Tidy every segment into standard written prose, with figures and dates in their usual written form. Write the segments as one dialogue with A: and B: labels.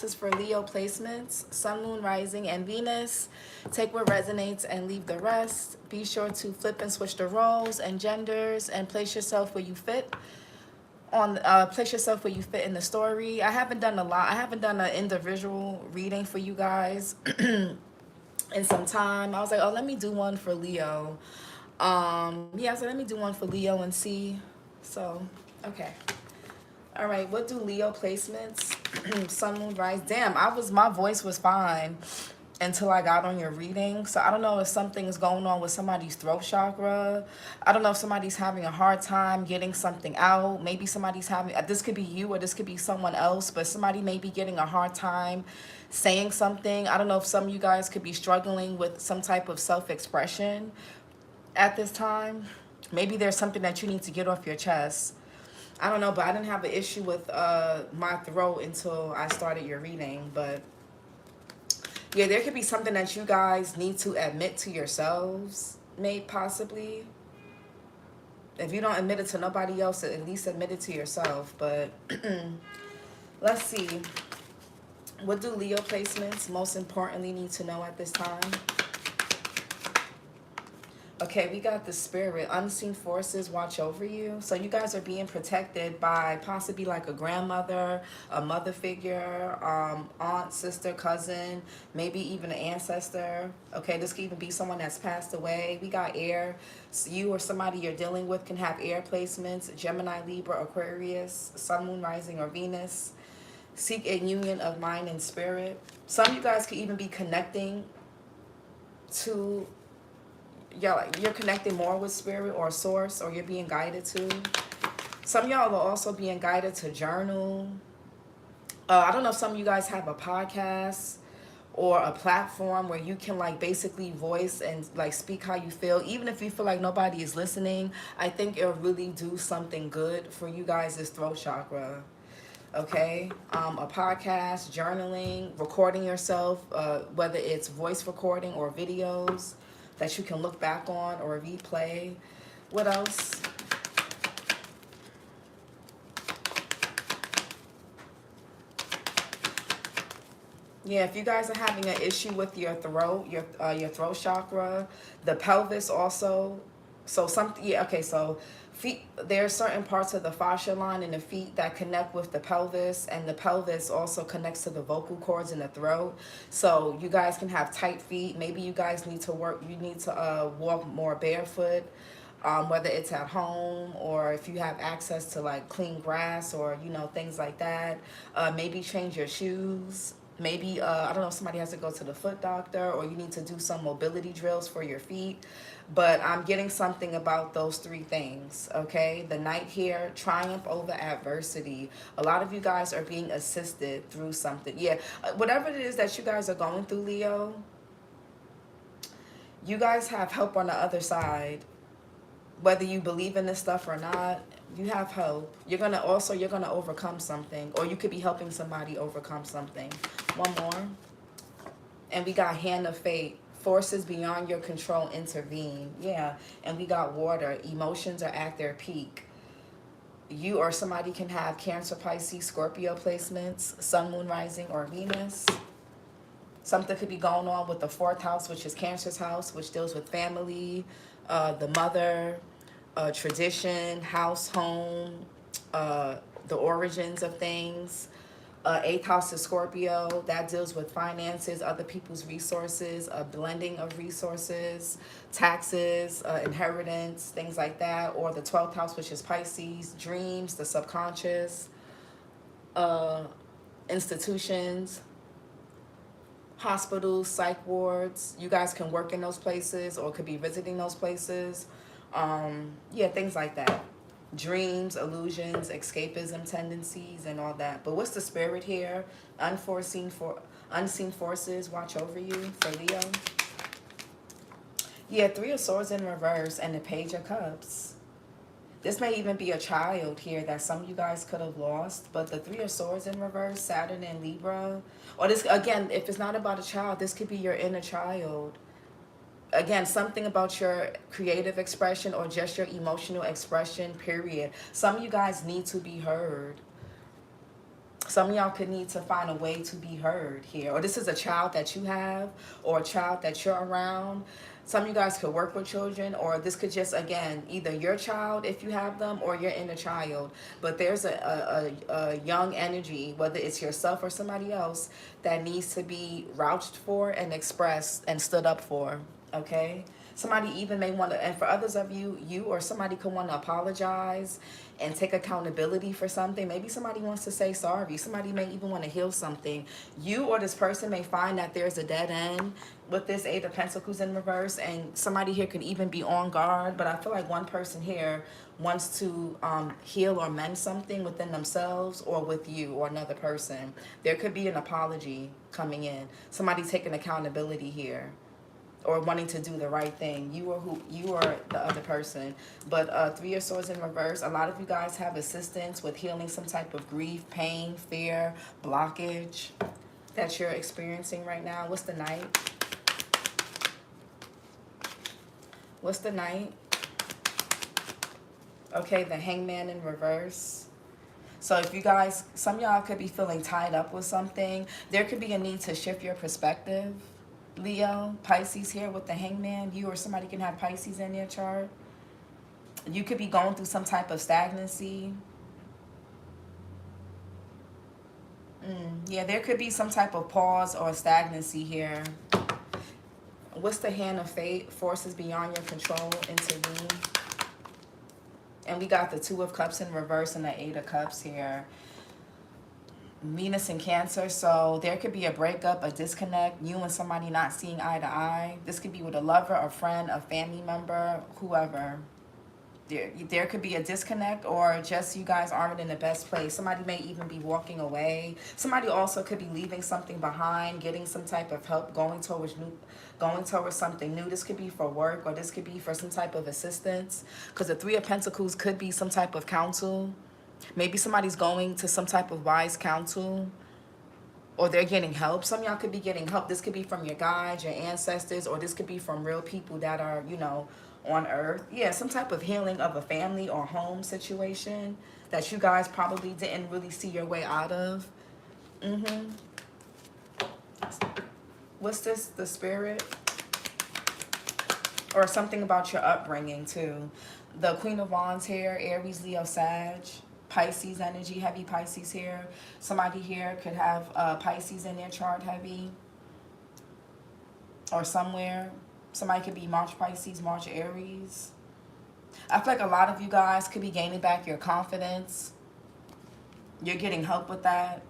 A: This is for Leo placements, Sun, Moon, Rising, and Venus. Take what resonates and leave the rest. Be sure to flip and switch the roles and genders and place yourself where you fit. Place yourself where you fit in the story. I haven't done a lot. I haven't done an individual reading for you guys in some time. I was like, oh, let me do one for Leo. Yeah, so let me do one for Leo and see. So, okay. All right, what do Leo placements? Sun, Moon, Rise. Damn, my voice was fine until I got on your reading. So I don't know if something is going on with somebody's throat chakra. I don't know if somebody's having a hard time getting something out. Maybe somebody's having, this could be you or this could be someone else, but somebody may be getting a hard time saying something. I don't know if some of you guys could be struggling with some type of self-expression at this time. Maybe there's something that you need to get off your chest. I don't know, but I didn't have an issue with my throat until I started your reading. But yeah, there could be something that you guys need to admit to yourselves, maybe possibly. If you don't admit it to nobody else, at least admit it to yourself. But let's see. What do Leo placements most importantly need to know at this time? Okay, we got the spirit. Unseen forces watch over you. So you guys are being protected by possibly like a grandmother, a mother figure, aunt, sister, cousin, maybe even an ancestor. Okay, this could even be someone that's passed away. We got air. So you or somebody you're dealing with can have air placements. Gemini, Libra, Aquarius, Sun, Moon, Rising, or Venus. Seek a union of mind and spirit. Some of you guys could even be connecting to, you're connecting more with spirit or source, or you're being guided to. Some of y'all are also being guided to journal. I don't know if some of you guys have a podcast or a platform where you can like basically voice and like speak how you feel. Even if you feel like nobody is listening, I think it'll really do something good for you guys' throat chakra. Okay, a podcast, journaling, recording yourself, whether it's voice recording or videos that you can look back on or replay. What else? Yeah, if you guys are having an issue with your throat, your throat chakra, the pelvis also. So something, yeah, okay, so feet, there are certain parts of the fascia line in the feet that connect with the pelvis, and the pelvis also connects to the vocal cords in the throat. So you guys can have tight feet. Maybe you guys need to walk more barefoot, whether it's at home or if you have access to like clean grass or, things like that. Maybe change your shoes. Maybe, I don't know if somebody has to go to the foot doctor or you need to do some mobility drills for your feet. But I'm getting something about those three things, okay? The Knight here, triumph over adversity. A lot of you guys are being assisted through something. Yeah, whatever it is that you guys are going through, Leo, you guys have help on the other side. Whether you believe in this stuff or not, you have hope. You're gonna overcome something, or you could be helping somebody overcome something. One more. And we got hand of fate. Forces beyond your control intervene. Yeah. And we got water. Emotions are at their peak. You or somebody can have Cancer, Pisces, Scorpio placements, Sun, Moon, Rising, or Venus. Something could be going on with the fourth house, which is Cancer's house, which deals with family, the mother, tradition, house, home, the origins of things. Eighth house is Scorpio. That deals with finances, other people's resources, a blending of resources, taxes, inheritance, things like that. Or the 12th house, which is Pisces, dreams, the subconscious, institutions, hospitals, psych wards. You guys can work in those places or could be visiting those places. Yeah, things like that. Dreams, illusions, escapism tendencies, and all that. But what's the spirit here? Unseen forces watch over you for Leo. Yeah, Three of Swords in reverse and the Page of Cups. This may even be a child here that some of you guys could have lost. But the Three of Swords in reverse, Saturn and Libra. Or this, again, if it's not about a child, this could be your inner child. Again, something about your creative expression or just your emotional expression, period. Some of you guys need to be heard. Some of y'all could need to find a way to be heard here. Or this is a child that you have, or a child that you're around. Some of you guys could work with children, or this could just, again, either your child if you have them, or your inner child. But there's a young energy, whether it's yourself or somebody else, that needs to be vouched for and expressed and stood up for, okay? Somebody even may want to, and for others of you, you or somebody could want to apologize and take accountability for something. Maybe somebody wants to say sorry. Somebody may even want to heal something. You or this person may find that there's a dead end with this Eight of Pentacles in reverse, and somebody here could even be on guard. But I feel like one person here wants to heal or mend something within themselves or with you or another person. There could be an apology coming in. Somebody taking accountability here, or wanting to do the right thing. You or the other person. But Three of Swords in reverse, a lot of you guys have assistance with healing some type of grief, pain, fear, blockage that you're experiencing right now. What's the Knight? What's the Knight? Okay, the Hangman in reverse. So if you guys, some of y'all could be feeling tied up with something. There could be a need to shift your perspective. Leo, Pisces here with the Hangman. You or somebody can have Pisces in their chart. You could be going through some type of stagnancy. Yeah, there could be some type of pause or stagnancy here. What's the Hand of Fate? Forces beyond your control intervene. And we got the Two of Cups in reverse and the Eight of Cups here. Venus and Cancer, so there could be a breakup, a disconnect, you and somebody not seeing eye to eye. This could be with a lover, a friend, a family member, whoever. There could be a disconnect, or just you guys aren't in the best place. Somebody may even be walking away. Somebody also could be leaving something behind, getting some type of help, going towards something new. This could be for work, or this could be for some type of assistance, because the Three of Pentacles could be some type of counsel. Maybe somebody's going to some type of wise counsel, or they're getting help. Some of y'all could be getting help. This could be from your guides, your ancestors, or this could be from real people that are, you know, on earth. Yeah, some type of healing of a family or home situation that you guys probably didn't really see your way out of. What's this? The Spirit? Or something about your upbringing too. The Queen of Wands here, Aries, Leo, Sag. Pisces energy, heavy Pisces here. Somebody here could have Pisces in their chart, heavy. Or somewhere. Somebody could be March Pisces, March Aries. I feel like a lot of you guys could be gaining back your confidence. You're getting help with that.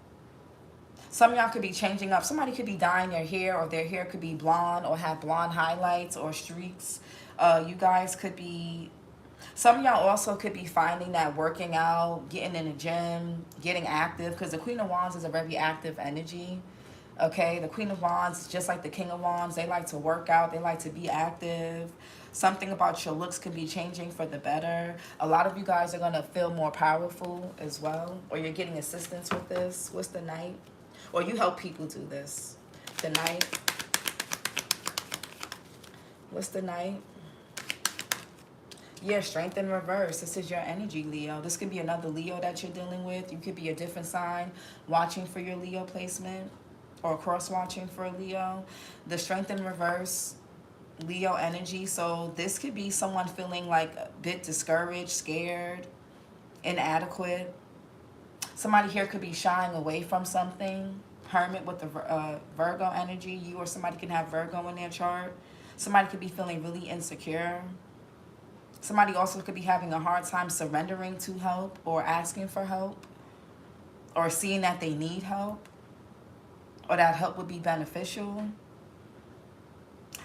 A: Some of y'all could be changing up. Somebody could be dyeing their hair, or their hair could be blonde or have blonde highlights or streaks. You guys could be... Some of y'all also could be finding that working out, getting in the gym, getting active, because the Queen of Wands is a very active energy. Okay, the Queen of Wands, just like the King of Wands, they like to work out, they like to be active. Something about your looks can be changing for the better. A lot of you guys are going to feel more powerful as well, or you're getting assistance with this. What's the Knight? Or you help people do this. The Knight. What's the Knight? Yeah, Strength in reverse. This is your energy, Leo. This could be another Leo that you're dealing with. You could be a different sign watching for your Leo placement, or cross-watching for a Leo. The Strength in reverse, Leo energy. So this could be someone feeling like a bit discouraged, scared, inadequate. Somebody here could be shying away from something. Hermit with the Virgo energy. You or somebody can have Virgo in their chart. Somebody could be feeling really insecure. Somebody also could be having a hard time surrendering to help, or asking for help, or seeing that they need help, or that help would be beneficial.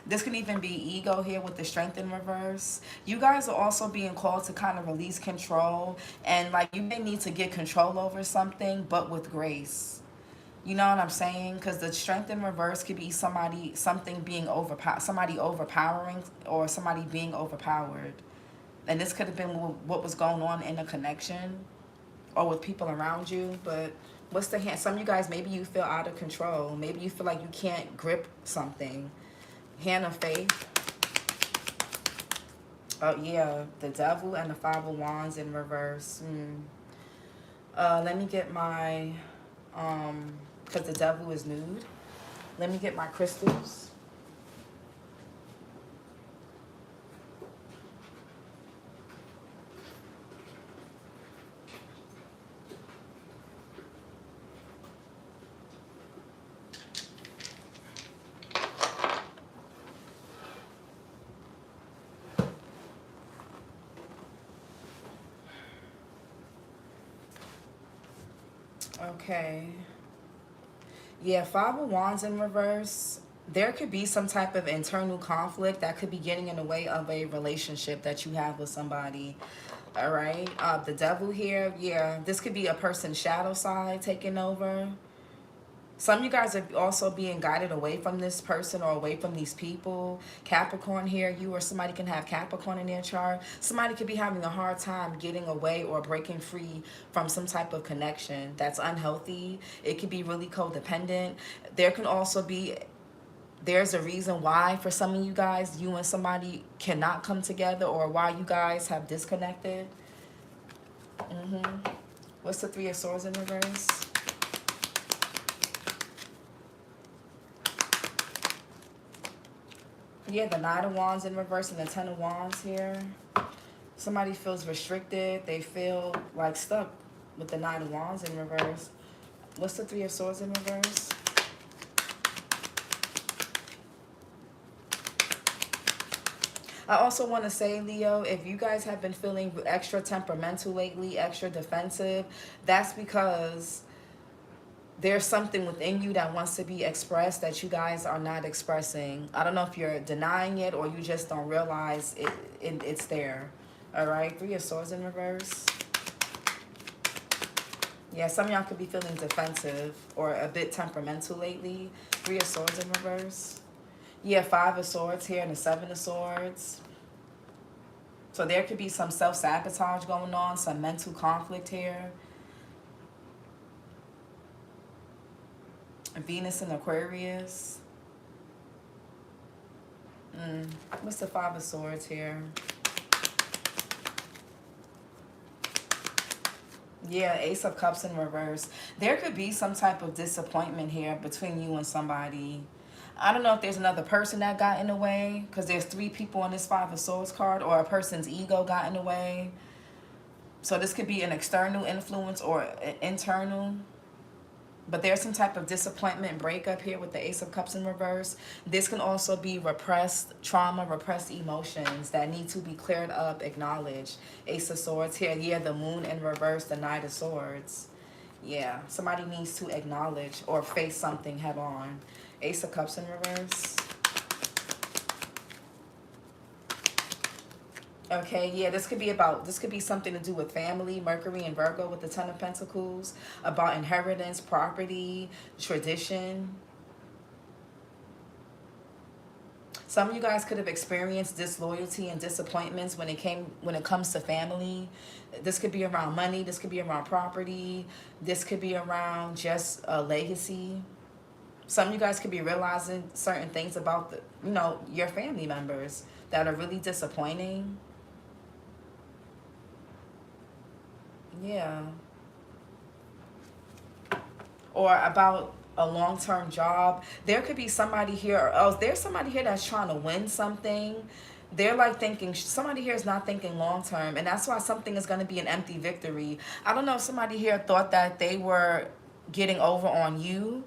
A: This can even be ego here with the Strength in reverse. You guys are also being called to kind of release control, and like you may need to get control over something, but with grace. You know what I'm saying? Because the Strength in reverse could be somebody being overpowering, or somebody being overpowered. And this could have been what was going on in a connection or with people around you. But what's the Hand? Some of you guys, maybe you feel out of control. Maybe you feel like you can't grip something. Hand of Faith. Oh, yeah. The Devil and the Five of Wands in reverse. Let me get my because the devil is nude. Let me get my crystals. Okay. Yeah, Five of Wands in reverse. There could be some type of internal conflict that could be getting in the way of a relationship that you have with somebody. All right. The devil here. Yeah, this could be a person's shadow side taking over. Some of you guys are also being guided away from this person or away from these people. Capricorn here, you or somebody can have Capricorn in their chart. Somebody could be having a hard time getting away or breaking free from some type of connection that's unhealthy. It could be really codependent. There can also be, there's a reason why for some of you guys, you and somebody cannot come together, or why you guys have disconnected. What's the Three of Swords in reverse? Yeah, the Knight of Wands in reverse and the Ten of Wands here. Somebody feels restricted. They feel like stuck with the Knight of Wands in reverse. What's the Three of Swords in reverse? I also want to say, Leo, if you guys have been feeling extra temperamental lately, extra defensive, that's because there's something within you that wants to be expressed that you guys are not expressing. I don't know if you're denying it or you just don't realize it's there. All right, Three of Swords in reverse. Yeah, some of y'all could be feeling defensive or a bit temperamental lately. Three of Swords in reverse. Yeah, Five of Swords here and the Seven of Swords. So there could be some self-sabotage going on, some mental conflict here. Venus in Aquarius. What's the Five of Swords here? Yeah, Ace of Cups in reverse. There could be some type of disappointment here between you and somebody. I don't know if there's another person that got in the way, because there's three people on this Five of Swords card, or a person's ego got in the way. So this could be an external influence or an internal. But there's some type of disappointment and breakup here with the Ace of Cups in reverse. This can also be repressed trauma, repressed emotions that need to be cleared up, acknowledged. Ace of Swords here. Yeah, the Moon in reverse, the Knight of Swords. Yeah, somebody needs to acknowledge or face something head on. Ace of Cups in reverse. Okay, yeah, this could be something to do with family, Mercury and Virgo with the Ten of Pentacles, about inheritance, property, tradition. Some of you guys could have experienced disloyalty and disappointments when it comes to family. This could be around money, this could be around property, this could be around just a legacy. Some of you guys could be realizing certain things about your family members that are really disappointing. Yeah. Or about a long-term job. There could be somebody here, or else there's somebody here that's trying to win something. They're like thinking, somebody here is not thinking long-term, and that's why something is going to be an empty victory. I don't know if somebody here thought that they were getting over on you,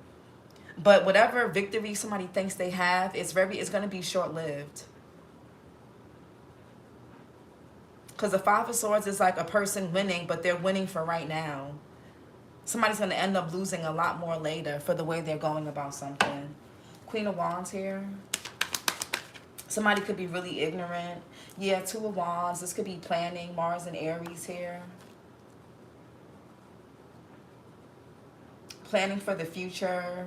A: but whatever victory somebody thinks they have, it's going to be short-lived. Because the Five of Swords is like a person winning, but they're winning for right now. Somebody's going to end up losing a lot more later for the way they're going about something. Queen of Wands here. Somebody could be really ignorant. Yeah, Two of Wands. This could be planning. Mars and Aries here. Planning for the future.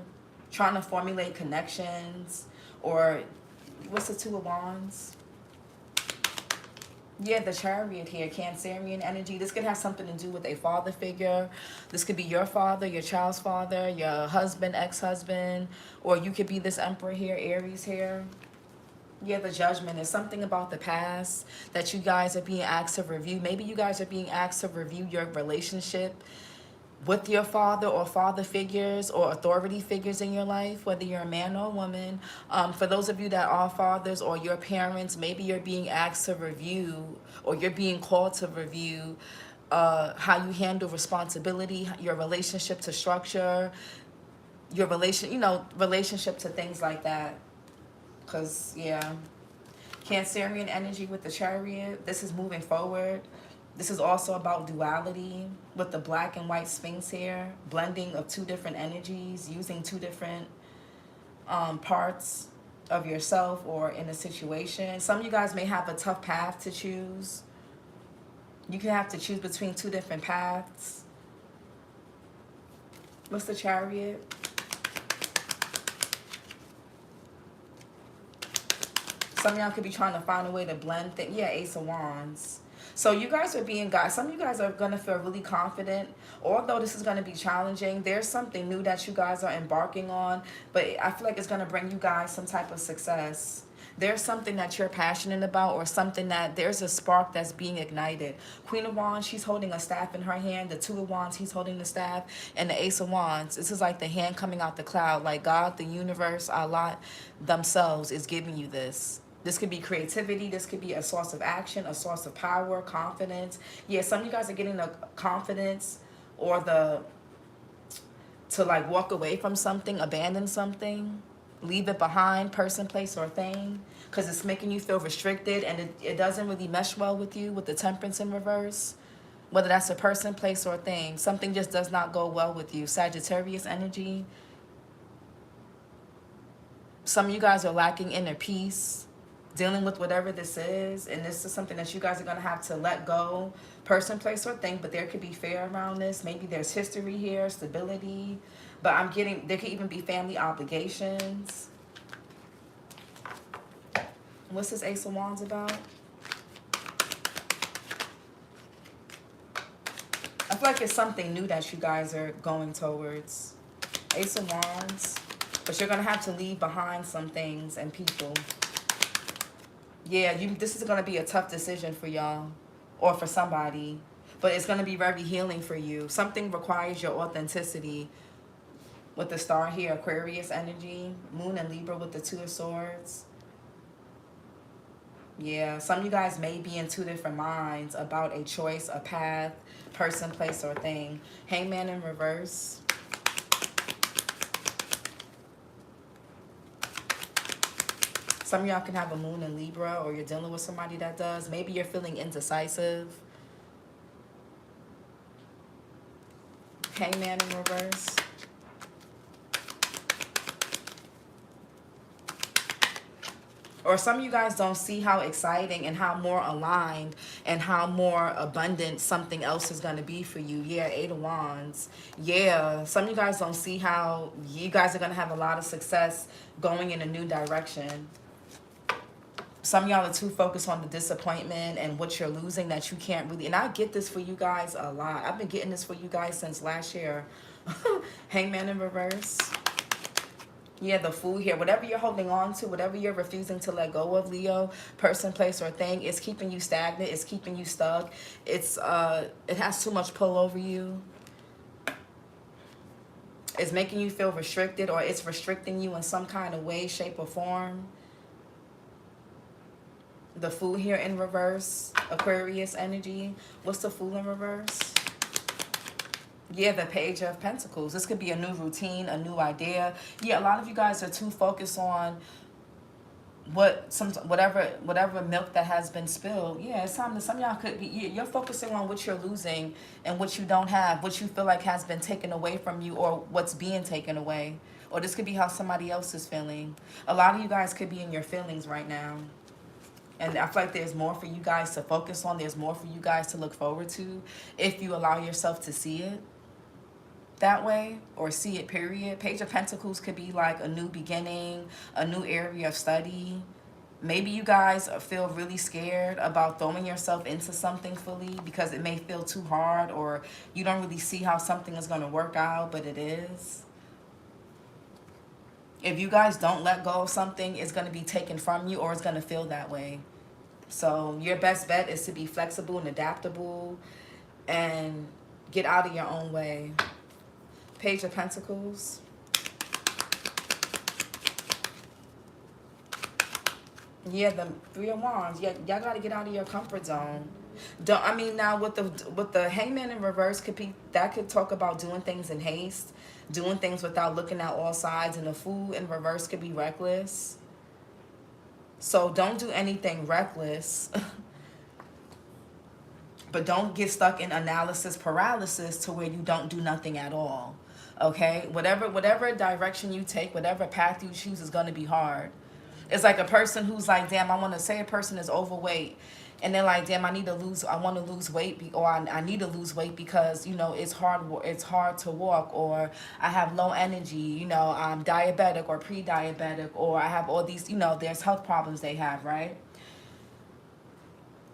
A: Trying to formulate connections. Or what's the Two of Wands? Yeah, the Chariot here, Cancerian energy. This could have something to do with a father figure. This could be your father, your child's father, your husband, ex-husband, or you could be this Emperor here, Aries here. Yeah, the Judgment is something about the past that you guys are being asked to review. Maybe you guys are being asked to review your relationship with your father or father figures or authority figures in your life, whether you're a man or a woman. For those of you that are fathers or your parents, maybe you're being asked to review, or you're being called to review how you handle responsibility, your relationship to structure, your relationship to things like that. Because, yeah, Cancerian energy with the Chariot. This is moving forward. This is also about duality with the black and white Sphinx here. Blending of two different energies, using two different parts of yourself or in a situation. Some of you guys may have a tough path to choose. You can have to choose between two different paths. What's the Chariot? Some of y'all could be trying to find a way to blend things. Yeah, Ace of Wands. So you guys are being guided. Some of you guys are going to feel really confident. Although this is going to be challenging, there's something new that you guys are embarking on. But I feel like it's going to bring you guys some type of success. There's something that you're passionate about, or something that there's a spark that's being ignited. Queen of Wands, she's holding a staff in her hand. The Two of Wands, he's holding the staff. And the Ace of Wands, this is like the hand coming out the cloud. Like God, the universe, Allah themselves is giving you this. This could be creativity. This could be a source of action, a source of power, confidence. Yeah, some of you guys are getting the confidence or to like walk away from something, abandon something, leave it behind, person, place, or thing, because it's making you feel restricted and it doesn't really mesh well with you with the Temperance in reverse. Whether that's a person, place, or thing, something just does not go well with you. Sagittarius energy. Some of you guys are lacking inner peace, dealing with whatever this is, and this is something that you guys are going to have to let go, person, place, or thing. But there could be fear around this. Maybe there's history here, stability, but I'm getting, there could even be family obligations. What's this Ace of Wands about? I feel like it's something new that you guys are going towards. Ace of Wands, but you're going to have to leave behind some things and people. Yeah, this is going to be a tough decision for y'all or for somebody, but it's going to be very healing for you. Something requires your authenticity with the star here, Aquarius energy, Moon and Libra with the Two of Swords. Yeah, some of you guys may be in two different minds about a choice, a path, person, place, or thing. Hangman in reverse. Some of y'all can have a Moon in Libra, or you're dealing with somebody that does. Maybe you're feeling indecisive. Hangman in reverse. Or some of you guys don't see how exciting and how more aligned and how more abundant something else is going to be for you. Yeah, Eight of Wands. Yeah, some of you guys don't see how you guys are going to have a lot of success going in a new direction. Some of y'all are too focused on the disappointment and what you're losing that you can't really... And I get this for you guys a lot. I've been getting this for you guys since last year. Hangman in reverse. Yeah, the Fool here. Whatever you're holding on to, whatever you're refusing to let go of, Leo, person, place, or thing, it's keeping you stagnant. It's keeping you stuck. It has too much pull over you. It's making you feel restricted, or it's restricting you in some kind of way, shape, or form. The Fool here in reverse, Aquarius energy. What's the Fool in reverse? Yeah, the Page of Pentacles. This could be a new routine, a new idea. Yeah, a lot of you guys are too focused on whatever milk that has been spilled. Yeah, it's time to, some of y'all could be, you're focusing on what you're losing and what you don't have, what you feel like has been taken away from you, or what's being taken away. Or this could be how somebody else is feeling. A lot of you guys could be in your feelings right now. And I feel like there's more for you guys to focus on. There's more for you guys to look forward to if you allow yourself to see it that way, or see it, period. Page of Pentacles could be like a new beginning, a new area of study. Maybe you guys feel really scared about throwing yourself into something fully because it may feel too hard, or you don't really see how something is going to work out, but it is. If you guys don't let go of something, it's going to be taken from you, or it's going to feel that way. So your best bet is to be flexible and adaptable, and Get out of your own way. Page of Pentacles. Yeah, the Three of Wands. Yeah, y'all gotta get out of your comfort zone. Don't, I mean, now with the Hangman in reverse could be, that could talk about doing things in haste, doing things without looking at all sides, and the Fool in reverse could be reckless. So don't do anything reckless. But don't get stuck in analysis paralysis to where you don't do nothing at all. Okay? Whatever direction you take, whatever path you choose is going to be hard. It's like a person who's like, damn, I want to say a person is overweight. And they're like, damn, I want to lose weight, or I need to lose weight because, you know, it's hard to walk, or I have low energy, you know, I'm diabetic or pre-diabetic, or I have all these, you know, there's health problems they have, right?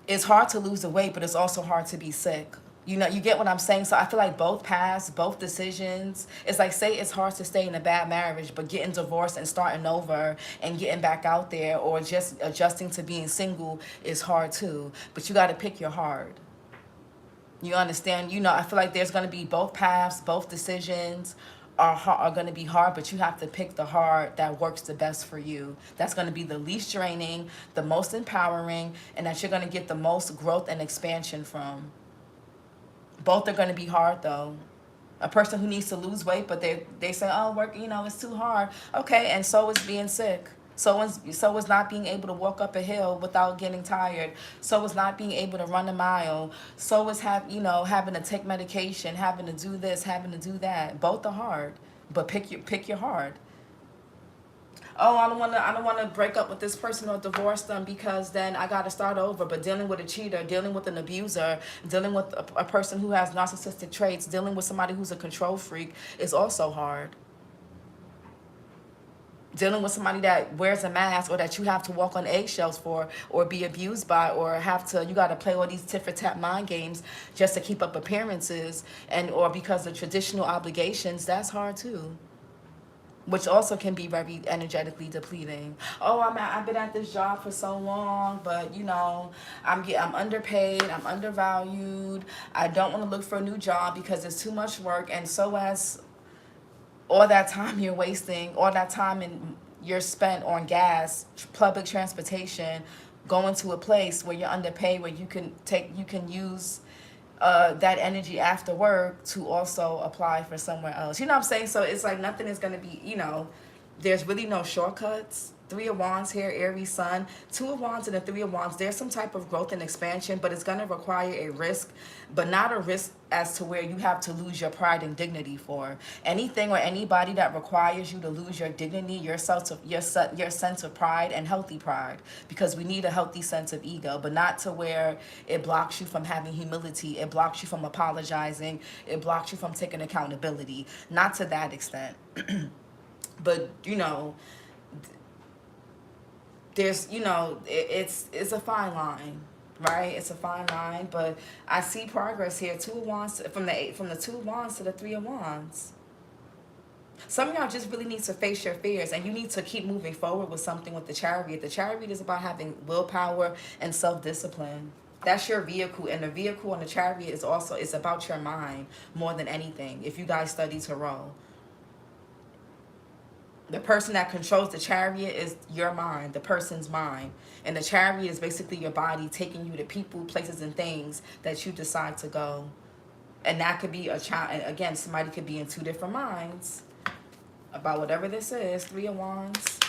A: It's hard to lose the weight, but it's also hard to be sick. You know, you get what I'm saying? So I feel like both paths, both decisions, it's like, say it's hard to stay in a bad marriage, but getting divorced and starting over and getting back out there, or just adjusting to being single is hard too. But you got to pick your heart. You understand? You know, I feel like there's going to be both paths, both decisions are going to be hard, but you have to pick the heart that works the best for you. That's going to be the least draining, the most empowering, and that you're going to get the most growth and expansion from. Both are going to be hard, though. A person who needs to lose weight, but they say, oh, work, you know, it's too hard. Okay, and so is being sick. So is not being able to walk up a hill without getting tired. So is not being able to run a mile. So is having to take medication, having to do this, having to do that. Both are hard, but pick your heart. Oh, I don't wanna break up with this person or divorce them because then I gotta start over. But dealing with a cheater, dealing with an abuser, dealing with a person who has narcissistic traits, dealing with somebody who's a control freak is also hard. Dealing with somebody that wears a mask, or that you have to walk on eggshells for, or be abused by, or you got to play all these tit for tat mind games just to keep up appearances, or because of traditional obligations, that's hard too. Which also can be very energetically depleting. Oh, I've been at this job for so long, but you know, I'm underpaid, I'm undervalued. I don't want to look for a new job because it's too much work, and so as all that time you're wasting, all that time you're spent on gas, public transportation, going to a place where you're underpaid, where you can use that energy after work to also apply for somewhere else. You know what I'm saying? So it's like nothing is going to be, you know, there's really no shortcuts. Three of Wands here, Aries Sun. Two of Wands and the Three of Wands. There's some type of growth and expansion, but it's going to require a risk, but not a risk as to where you have to lose your pride and dignity for. Anything or anybody that requires you to lose your dignity, your sense of pride, and healthy pride, because we need a healthy sense of ego, but not to where it blocks you from having humility, it blocks you from apologizing, it blocks you from taking accountability. Not to that extent. But, you know, there's, you know, it's a fine line, right? It's a fine line, but I see progress here. Two of Wands, from the Two of Wands to the Three of Wands. Some of y'all just really need to face your fears, and you need to keep moving forward with something with the Chariot. The Chariot is about having willpower and self-discipline. That's your vehicle, and the vehicle on the Chariot is about your mind more than anything, if you guys study Tarot. The person that controls the Chariot is your mind, the person's mind. And the Chariot is basically your body taking you to people, places, and things that you decide to go. And that could be a child. And again, somebody could be in two different minds about whatever this is. Three of Wands.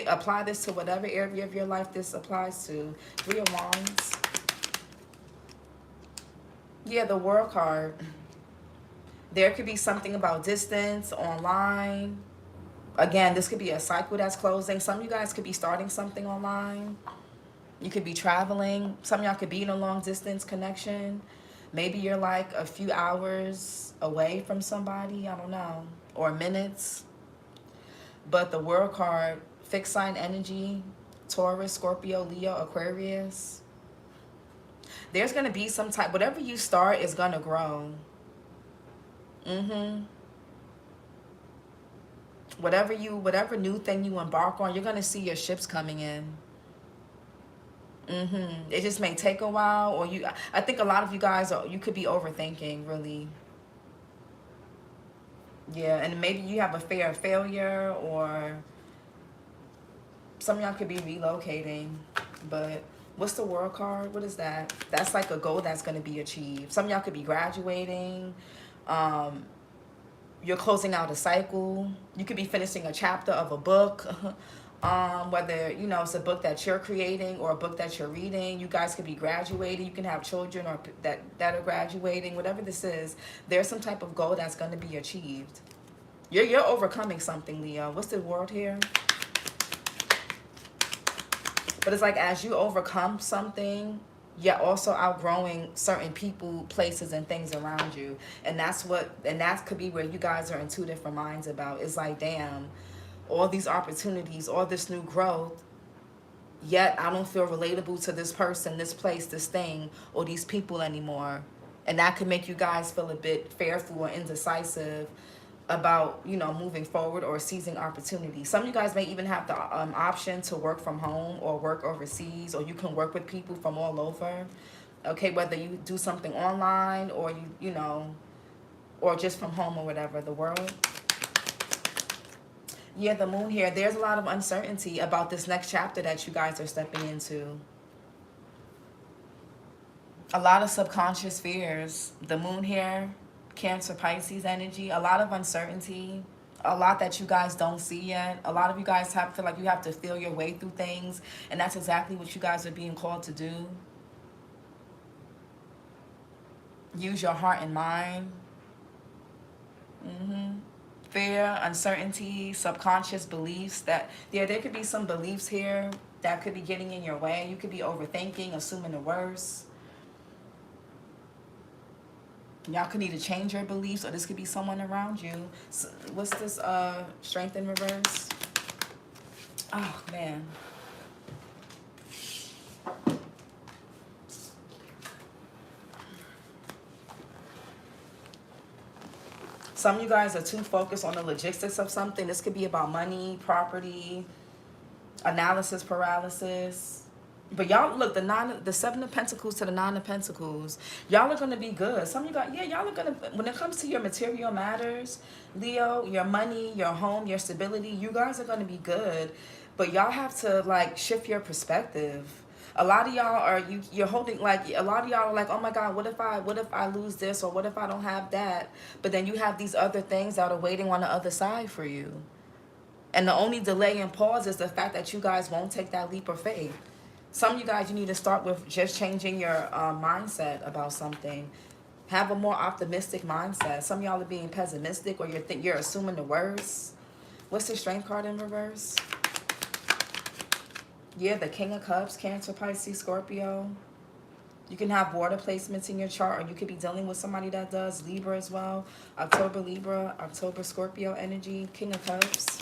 A: Apply this to whatever area of your life this applies to. Three of Wands. Yeah, the World card. There could be something about distance, online. Again, this could be a cycle that's closing. Some of you guys could be starting something online. You could be traveling. Some of y'all could be in a long distance connection. Maybe you're like a few hours away from somebody. I don't know. Or minutes. But the World card, fixed sign energy, Taurus, Scorpio, Leo, Aquarius. There's going to be some type, whatever you start is going to grow. Whatever new thing you embark on, you're going to see your ships coming in. It just may take a while, or I think a lot of you guys you could be overthinking, really. Yeah, and maybe you have a fear of failure, or some of y'all could be relocating. But what's the world card? What is that? That's like a goal that's going to be achieved. Some of y'all could be graduating. Um, you're closing out a cycle. You could be finishing a chapter of a book. Whether, you know, it's a book that you're creating or a book that you're reading. You guys could be graduating. You can have children or that are graduating. Whatever this is, there's some type of goal that's going to be achieved. You're overcoming something, Leo. What's the word here? But it's like as you overcome something, you're also outgrowing certain people, places, and things around you. And that could be where you guys are in two different minds about. It's like, damn, all these opportunities, all this new growth, yet I don't feel relatable to this person, this place, this thing, or these people anymore. And that could make you guys feel a bit fearful or indecisive about, you know, moving forward or seizing opportunities. Some of you guys may even have the option to work from home or work overseas, or you can work with people from all over. Okay, whether you do something online or you know, or just from home or whatever, the world. Yeah, the moon here, there's a lot of uncertainty about this next chapter that you guys are stepping into. A lot of subconscious fears. The moon here, Cancer, Pisces energy, a lot of uncertainty, a lot that you guys don't see yet. A lot of you guys feel like you have to feel your way through things, and that's exactly what you guys are being called to do. Use your heart and mind. Fear, uncertainty, subconscious beliefs. That, yeah, there could be some beliefs here that could be getting in your way. You could be overthinking, assuming the worst. Y'all could need to change your beliefs, or this could be someone around you. So, what's this strength in reverse? Oh, man. Some of you guys are too focused on the logistics of something. This could be about money, property, analysis paralysis. But y'all, look, the Seven of Pentacles to the Nine of Pentacles, y'all are going to be good. Some of you guys, yeah, y'all are going to, when it comes to your material matters, Leo, your money, your home, your stability, you guys are going to be good. But y'all have to, like, shift your perspective. A lot of y'all are, you're holding, like, a lot of y'all are like, oh my God, what if I lose this, or what if I don't have that? But then you have these other things that are waiting on the other side for you. And the only delay and pause is the fact that you guys won't take that leap of faith. Some of you guys, you need to start with just changing your mindset about something. Have a more optimistic mindset. Some of y'all are being pessimistic, or you're assuming the worst. What's the Strength card in reverse? Yeah, the King of Cups, Cancer, Pisces, Scorpio. You can have water placements in your chart, or you could be dealing with somebody that does. Libra as well. October Libra, October Scorpio energy, King of Cups.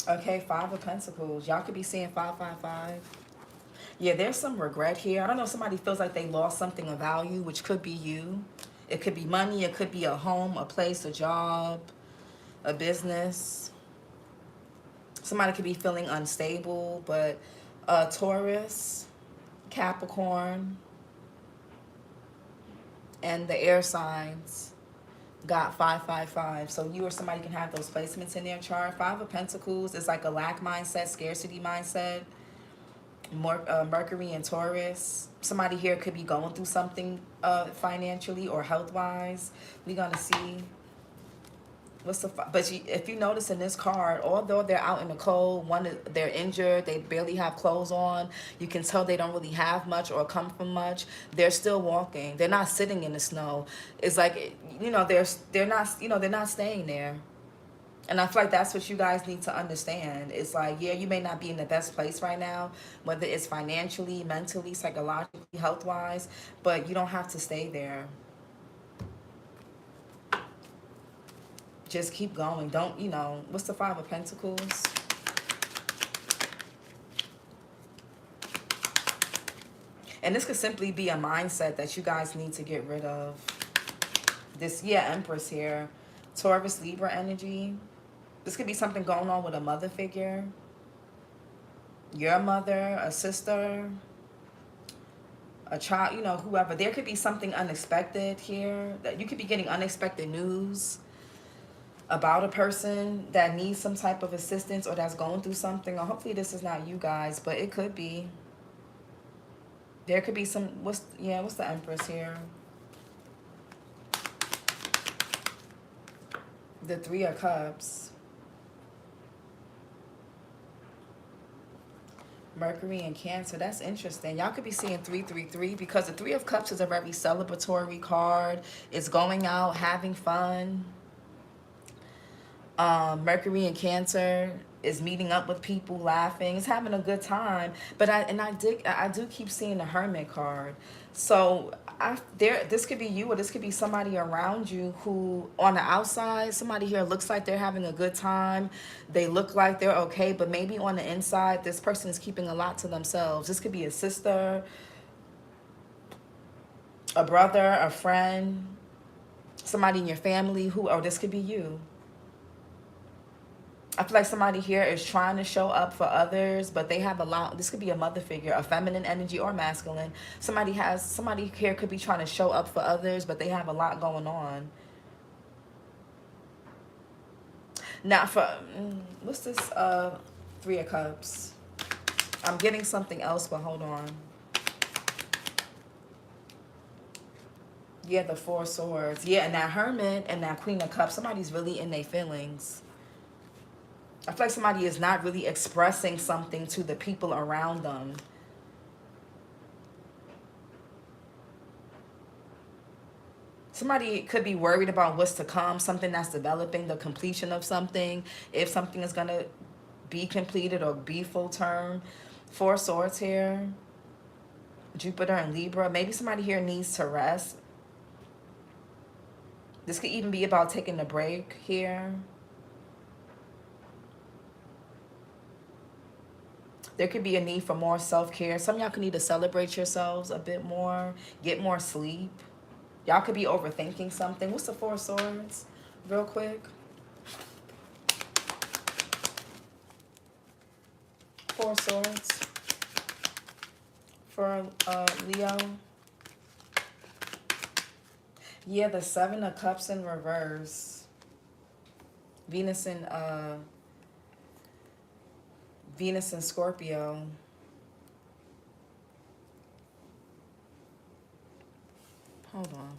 A: Okay, Five of Pentacles. Y'all could be seeing 555. Yeah, there's some regret here. I don't know if somebody feels like they lost something of value, which could be you. It could be money. It could be a home, a place, a job, a business. Somebody could be feeling unstable, but Taurus, Capricorn, and the air signs got 555. So you or somebody can have those placements in their chart. Five of Pentacles is like a lack mindset, scarcity mindset. Mercury and Taurus. Somebody here could be going through something financially or health-wise. We're going to see. But if you notice in this card, although they're out in the cold, they're injured, they barely have clothes on, you can tell they don't really have much or come from much. They're still walking. They're not sitting in the snow. It's like, you know, they're not staying there. And I feel like that's what you guys need to understand. It's like, yeah, you may not be in the best place right now, whether it's financially, mentally, psychologically, health-wise, but you don't have to stay there. Just keep going. Don't, you know, what's the Five of Pentacles? And this could simply be a mindset that you guys need to get rid of. This, yeah, Empress here. Taurus, Libra energy. This could be something going on with a mother figure. Your mother, a sister, a child, you know, whoever. There could be something unexpected here, that you could be getting unexpected news about a person that needs some type of assistance or that's going through something. Or hopefully this is not you guys, but it could be. There could be some, what's the Empress here? The Three of Cups. Mercury and Cancer. That's interesting. Y'all could be seeing 333 because the Three of Cups is a very celebratory card. It's going out, having fun. Mercury and Cancer is meeting up with people, laughing. It's having a good time. But I do keep seeing the Hermit card. So this could be you, or this could be somebody around you who, on the outside, somebody here looks like they're having a good time. They look like they're okay, but maybe on the inside, this person is keeping a lot to themselves. This could be a sister, a brother, a friend, somebody in your family or this could be you. I feel like somebody here is trying to show up for others, but they have a lot. This could be a mother figure, a feminine energy or masculine. Somebody here could be trying to show up for others, but they have a lot going on. Now what's this Three of Cups? I'm getting something else, but hold on. Yeah, the Four of Swords. Yeah, and that Hermit and that Queen of Cups, somebody's really in their feelings. I feel like somebody is not really expressing something to the people around them. Somebody could be worried about what's to come, something that's developing, the completion of something, if something is going to be completed or be full term. Four of Swords here. Jupiter and Libra. Maybe somebody here needs to rest. This could even be about taking a break here. There could be a need for more self-care. Some of y'all could need to celebrate yourselves a bit more. Get more sleep. Y'all could be overthinking something. What's the Four of Swords? Real quick. Four of Swords. For Leo. Yeah, the Seven of Cups in reverse. Venus and Scorpio. Hold on.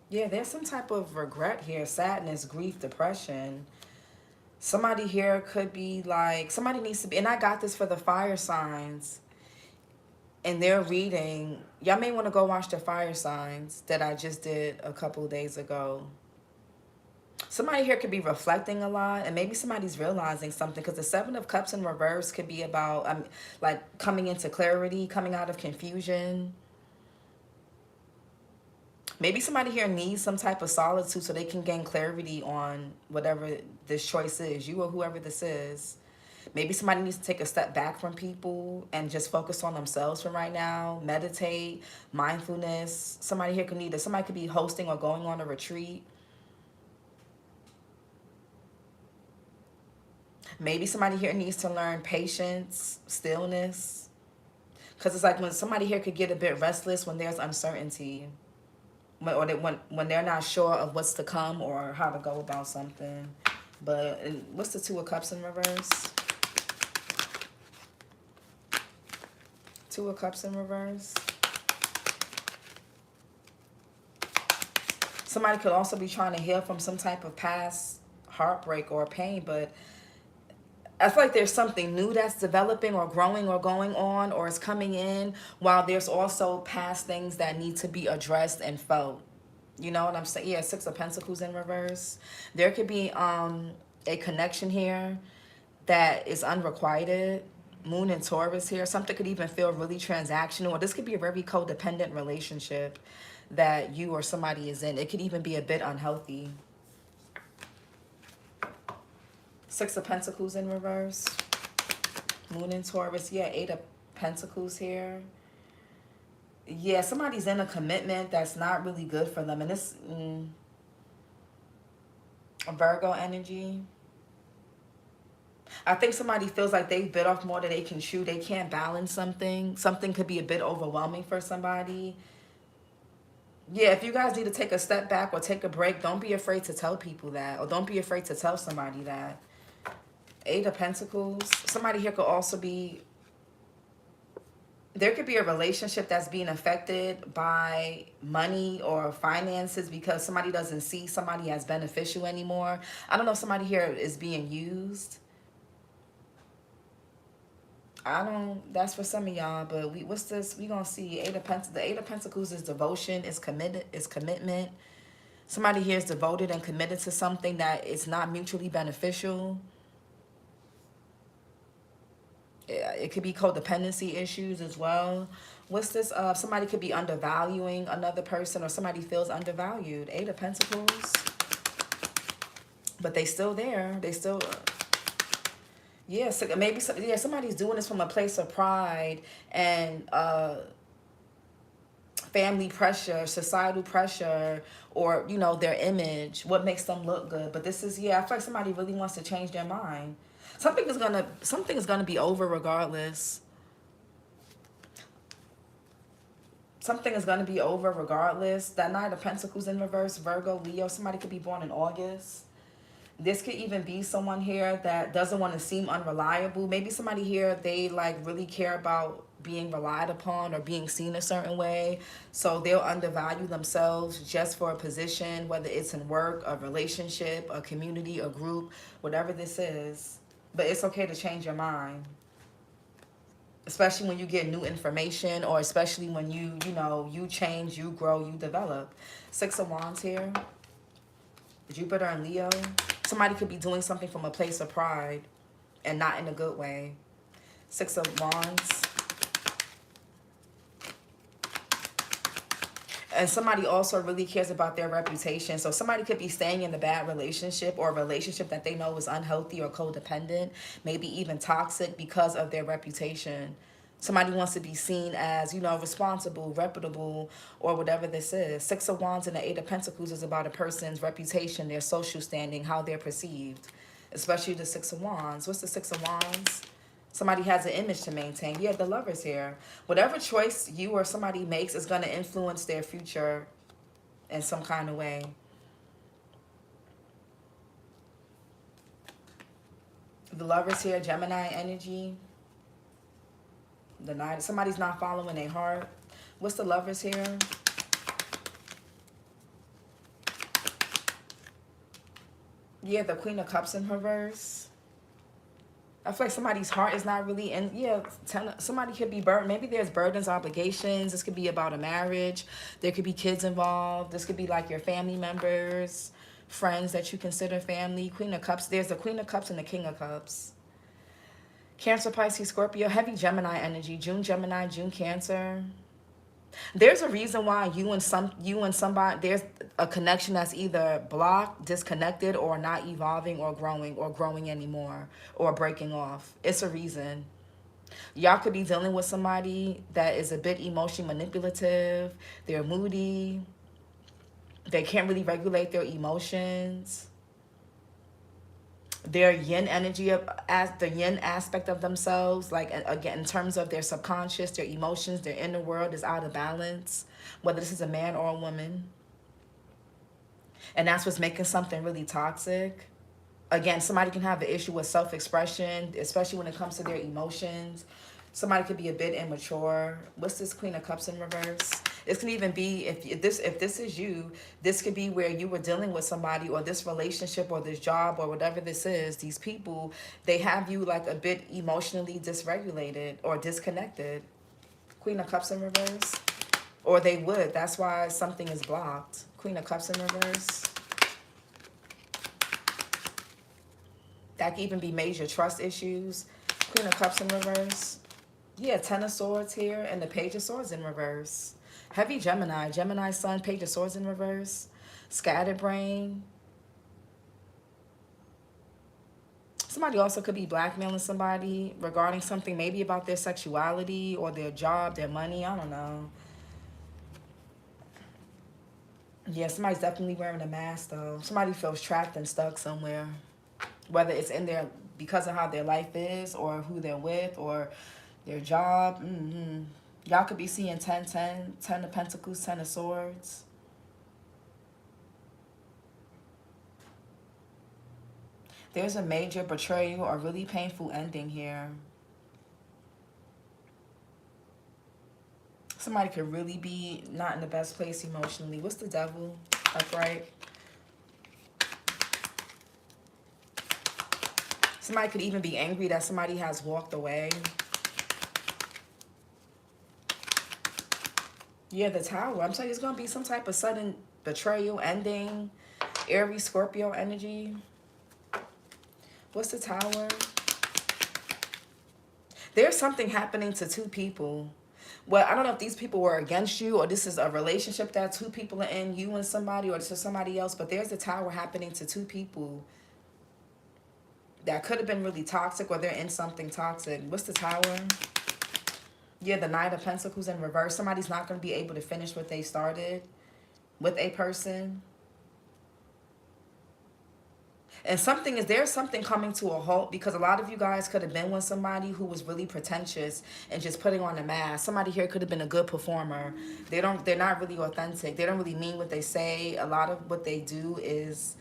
A: Yeah, there's some type of regret here. Sadness, grief, depression. Somebody here could be like, somebody needs to be, and I got this for the fire signs. And they're reading, y'all may want to go watch the fire signs that I just did a couple of days ago. Somebody here could be reflecting a lot, and maybe somebody's realizing something, because the Seven of Cups in reverse could be about like coming into clarity, coming out of confusion. Maybe somebody here needs some type of solitude so they can gain clarity on whatever this choice is, you or whoever this is. Maybe somebody needs to take a step back from people and just focus on themselves for right now. Meditate, mindfulness. Somebody here somebody could be hosting or going on a retreat. Maybe somebody here needs to learn patience, stillness. Because it's like when somebody here could get a bit restless when there's uncertainty. When they're not sure of what's to come or how to go about something. But what's the Two of Cups in reverse? Two of Cups in reverse. Somebody could also be trying to heal from some type of past heartbreak or pain, but I feel like there's something new that's developing or growing or going on or is coming in, while there's also past things that need to be addressed and felt. You know what I'm saying? Yeah, Six of Pentacles in reverse. There could be a connection here that is unrequited. Moon and Taurus here. Something could even feel really transactional. Or this could be a very codependent relationship that you or somebody is in. It could even be a bit unhealthy. Six of Pentacles in reverse. Moon and Taurus. Yeah, Eight of Pentacles here. Yeah, somebody's in a commitment that's not really good for them. And this Virgo energy. I think somebody feels like they bit off more than they can chew. They can't balance something. Something could be a bit overwhelming for somebody. Yeah, if you guys need to take a step back or take a break, don't be afraid to tell people that. Or don't be afraid to tell somebody that. Eight of Pentacles. Somebody here could also be... There could be a relationship that's being affected by money or finances because somebody doesn't see somebody as beneficial anymore. I don't know if somebody here is being used. I don't... That's for some of y'all, but what's this? We gonna see Eight of Pentacles. The Eight of Pentacles is devotion, is commitment. Somebody here is devoted and committed to something that is not mutually beneficial. It could be codependency issues as well. What's this? Somebody could be undervaluing another person, or somebody feels undervalued. Eight of Pentacles. But they still there. They still... Yeah, so maybe somebody's doing this from a place of pride and family pressure, societal pressure, or, you know, their image, what makes them look good. But this is, yeah, I feel like somebody really wants to change their mind. Something is gonna be over regardless. Something is gonna be over regardless. That Knight of Pentacles in reverse, Virgo, Leo. Somebody could be born in August. This could even be someone here that doesn't want to seem unreliable. Maybe somebody here, they like really care about being relied upon or being seen a certain way. So they'll undervalue themselves just for a position, whether it's in work, a relationship, a community, a group, whatever this is. But it's okay to change your mind. Especially when you get new information, or especially when you know, you change, you grow, you develop. Six of Wands here. Jupiter and Leo. Somebody could be doing something from a place of pride and not in a good way. Six of Wands. And somebody also really cares about their reputation. So somebody could be staying in a bad relationship, or a relationship that they know is unhealthy or codependent, maybe even toxic, because of their reputation. Somebody wants to be seen as, you know, responsible, reputable, or whatever this is. Six of Wands and the Eight of Pentacles is about a person's reputation, their social standing, how they're perceived. Especially the Six of Wands. What's the Six of Wands? Somebody has an image to maintain. Yeah, the Lovers here. Whatever choice you or somebody makes is going to influence their future in some kind of way. The Lovers here, Gemini energy. The Knight. Somebody's not following their heart. What's the Lovers here? Yeah, the Queen of Cups in reverse. I feel like somebody's heart is not really in. Yeah, somebody could be burdened. Maybe there's burdens, obligations. This could be about a marriage. There could be kids involved. This could be like your family members, friends that you consider family. Queen of Cups. There's the Queen of Cups and the King of Cups. Cancer, Pisces, Scorpio. Heavy Gemini energy. June Gemini, June Cancer. There's a reason why you and somebody, there's a connection that's either blocked, disconnected, or not evolving or growing anymore, or breaking off. It's a reason. Y'all could be dealing with somebody that is a bit emotionally manipulative. They're moody. They can't really regulate their emotions. Their yin energy, as the yin aspect of themselves, like, again, in terms of their subconscious, their emotions, their inner world is out of balance, whether this is a man or a woman. And that's what's making something really toxic. Again, somebody can have an issue with self-expression, especially when it comes to their emotions. Somebody could be a bit immature. What's this Queen of Cups in reverse? This can even be, if this is you, this could be where you were dealing with somebody, or this relationship, or this job, or whatever this is. These people, they have you like a bit emotionally dysregulated or disconnected. Queen of Cups in reverse. Or they would. That's why something is blocked. Queen of Cups in reverse. That could even be major trust issues. Queen of Cups in reverse. Yeah, Ten of Swords here, and the Page of Swords in reverse. Heavy Gemini. Gemini Sun, Page of Swords in reverse. Scattered brain. Somebody also could be blackmailing somebody regarding something, maybe about their sexuality or their job, their money. I don't know. Yeah, somebody's definitely wearing a mask, though. Somebody feels trapped and stuck somewhere. Whether it's in because of how their life is or who they're with or their job. Y'all could be seeing 10, 10, 10 of Pentacles, 10 of Swords. There's a major betrayal or really painful ending here. Somebody could really be not in the best place emotionally. What's the Devil? Upright. Somebody could even be angry that somebody has walked away. Yeah, the Tower. I'm telling you, it's going to be some type of sudden betrayal, ending. Aries, Scorpio energy. What's the Tower? There's something happening to two people. Well, I don't know if these people were against you or this is a relationship that two people are in, you and somebody or to somebody else, but there's a Tower happening to two people that could have been really toxic or they're in something toxic. What's the Tower? Yeah, the Knight of Pentacles in reverse. Somebody's not going to be able to finish what they started with a person. And there's something coming to a halt because a lot of you guys could have been with somebody who was really pretentious and just putting on a mask. Somebody here could have been a good performer. They're not really authentic. They don't really mean what they say. A lot of what they do is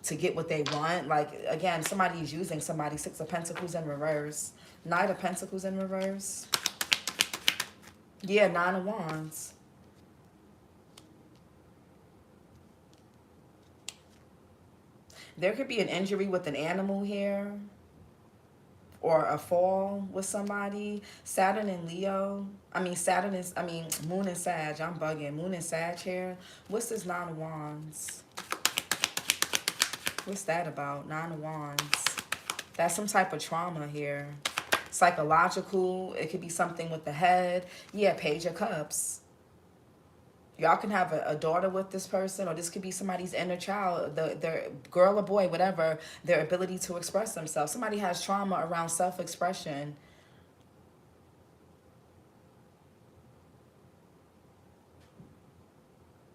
A: to get what they want. Like, again, somebody is using somebody. Six of Pentacles in reverse. Knight of Pentacles in reverse. Yeah, Nine of Wands. There could be an injury with an animal here. Or a fall with somebody. Saturn and Leo. Moon and Sag. I'm bugging. Moon and Sag here. What's this Nine of Wands? What's that about? Nine of Wands. That's some type of trauma here. Psychological. It could be something with the head. Yeah, Page of Cups. Y'all can have a daughter with this person, or this could be somebody's inner child, their girl or boy, whatever, their ability to express themselves. Somebody has trauma around self-expression.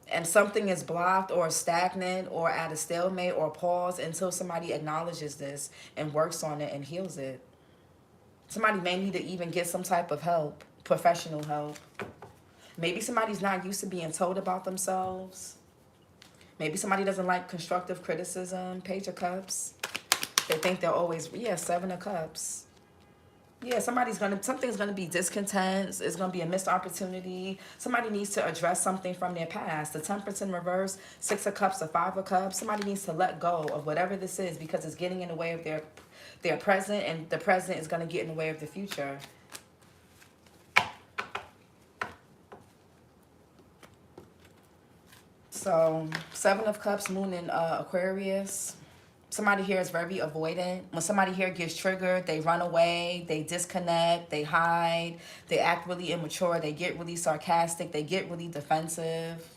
A: And something is blocked or stagnant or at a stalemate or pause until somebody acknowledges this and works on it and heals it. Somebody may need to even get some type of help, professional help. Maybe somebody's not used to being told about themselves. Maybe somebody doesn't like constructive criticism. Page of Cups. They think they're always, yeah, Seven of Cups. Yeah, something's gonna be discontent. It's gonna be a missed opportunity. Somebody needs to address something from their past. The Temperance in reverse, Six of Cups, the Five of Cups. Somebody needs to let go of whatever this is because it's getting in the way of their present, and the present is gonna get in the way of the future. So, Seven of Cups, Moon in Aquarius. Somebody here is very avoidant. When somebody here gets triggered, they run away, they disconnect, they hide, they act really immature, they get really sarcastic, they get really defensive.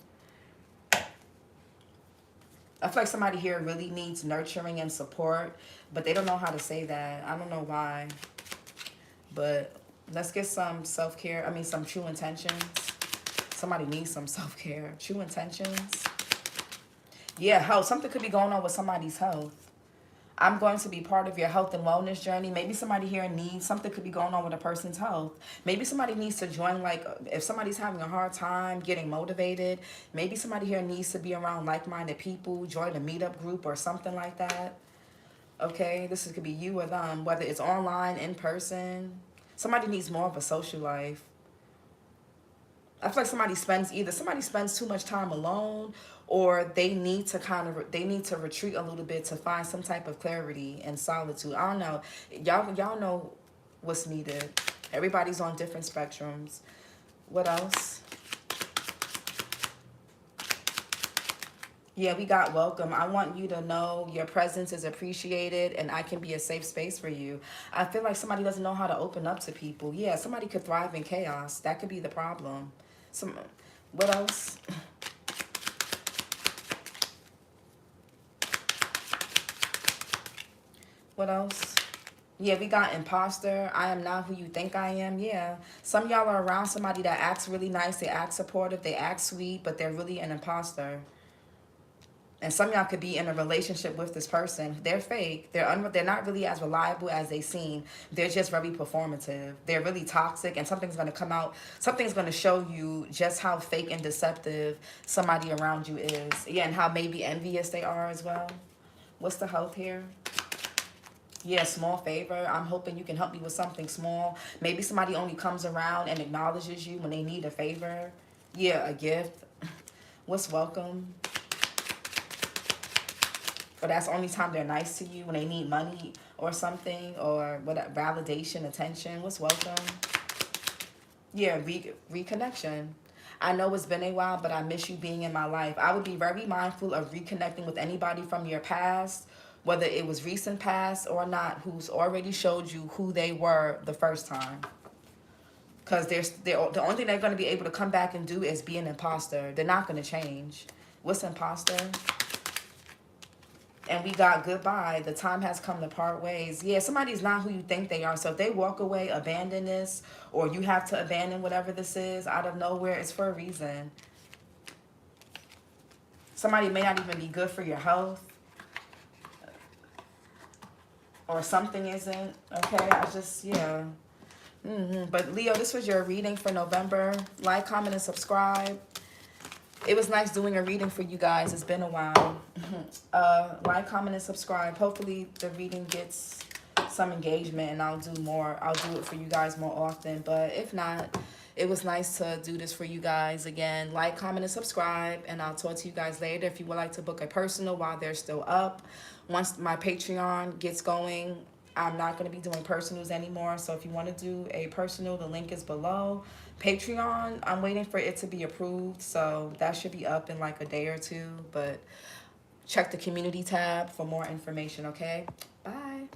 A: I feel like somebody here really needs nurturing and support, but they don't know how to say that. I don't know why. But let's get some self-care. Some true intentions. Somebody needs some self-care. True intentions. Yeah, health. Something could be going on with somebody's health. I'm going to be part of your health and wellness journey. Maybe somebody here needs, something could be going on with a person's health. Maybe somebody needs to join, like, if somebody's having a hard time getting motivated, maybe somebody here needs to be around like-minded people, join a meetup group or something like that. Okay, could be you or them, whether it's online, in person. Somebody needs more of a social life. I feel like somebody spends too much time alone, or they need to retreat a little bit to find some type of clarity and solitude. I don't know. Y'all know what's needed. Everybody's on different spectrums. What else? Yeah, we got welcome. I want you to know your presence is appreciated and I can be a safe space for you. I feel like somebody doesn't know how to open up to people. Yeah, somebody could thrive in chaos. That could be the problem. What else? What else? Yeah, we got imposter. I am not who you think I am. Yeah. Some of y'all are around somebody that acts really nice. They act supportive. They act sweet, but they're really an imposter. And some of y'all could be in a relationship with this person. They're fake. They're not really as reliable as they seem. They're just very performative. They're really toxic, and something's going to come out. Something's going to show you just how fake and deceptive somebody around you is. Yeah, and how maybe envious they are as well. What's the health here? Yeah, small favor. I'm hoping you can help me with something small. Maybe somebody only comes around and acknowledges you when they need a favor. Yeah, a gift. What's welcome? Or that's the only time they're nice to you, when they need money or something, or what, validation, attention. What's welcome? Yeah, reconnection. I know it's been a while, but I miss you being in my life. I would be very mindful of reconnecting with anybody from your past, whether it was recent past or not, who's already showed you who they were the first time. Because the only thing they're going to be able to come back and do is be an imposter. They're not going to change. What's imposter? And we got goodbye. The time has come to part ways. Yeah, somebody's not who you think they are. So if they walk away, abandon this, or you have to abandon whatever this is out of nowhere, it's for a reason. Somebody may not even be good for your health. Or something isn't. Okay, I just, yeah. But Leo, this was your reading for November. Like, comment, and subscribe. It was nice doing a reading for you guys. It's been a while. Like, comment, and subscribe. Hopefully the reading gets some engagement, and I'll do more. I'll do it for you guys more often. But if not, it was nice to do this for you guys. Again, like, comment, and subscribe, and I'll talk to you guys later. If you would like to book a personal while they're still up, once my Patreon gets going, I'm not going to be doing personals anymore. So if you want to do a personal, the link is below. Patreon, I'm waiting for it to be approved. So that should be up in like a day or two. But check the community tab for more information, okay? Bye.